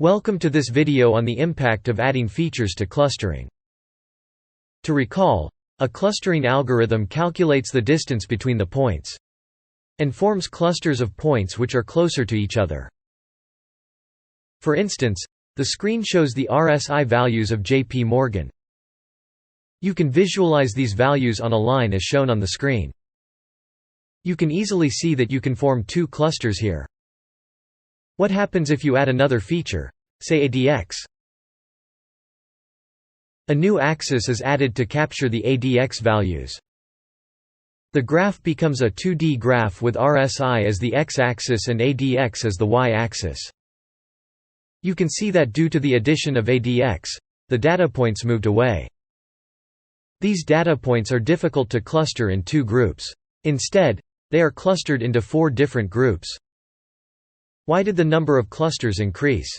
Welcome to this video on the impact of adding features to clustering. To recall, a clustering algorithm calculates the distance between the points and forms clusters of points which are closer to each other. For instance, the screen shows the RSI values of J.P. Morgan. You can visualize these values on a line as shown on the screen. You can easily see that you can form two clusters here. What happens if you add another feature, say ADX? A new axis is added to capture the ADX values. The graph becomes a 2D graph with RSI as the x-axis and ADX as the y-axis. You can see that due to the addition of ADX, the data points moved away. These data points are difficult to cluster in two groups. Instead, they are clustered into four different groups. Why did the number of clusters increase?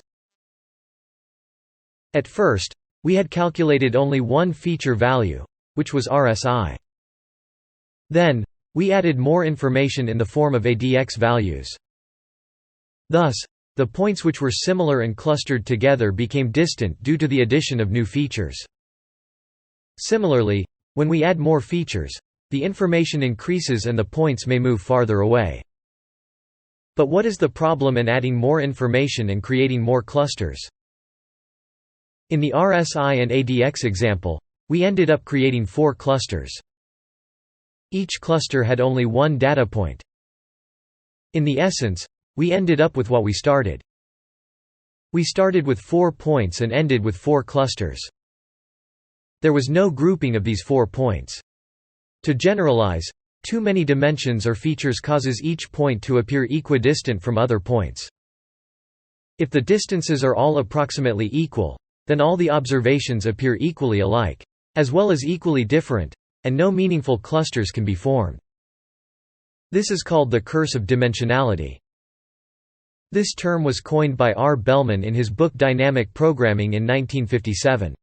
At first, we had calculated only one feature value, which was RSI. Then, we added more information in the form of ADX values. Thus, the points which were similar and clustered together became distant due to the addition of new features. Similarly, when we add more features, the information increases and the points may move farther away. But what is the problem in adding more information and creating more clusters? In the RSI and ADX example, we ended up creating four clusters. Each cluster had only one data point. In the essence, we ended up with what we started. We started with 4 points and ended with 4 clusters. There was no grouping of these 4 points. To generalize, too many dimensions or features causes each point to appear equidistant from other points. If the distances are all approximately equal, then all the observations appear equally alike, as well as equally different, and no meaningful clusters can be formed. This is called the curse of dimensionality. This term was coined by R. Bellman in his book Dynamic Programming in 1957.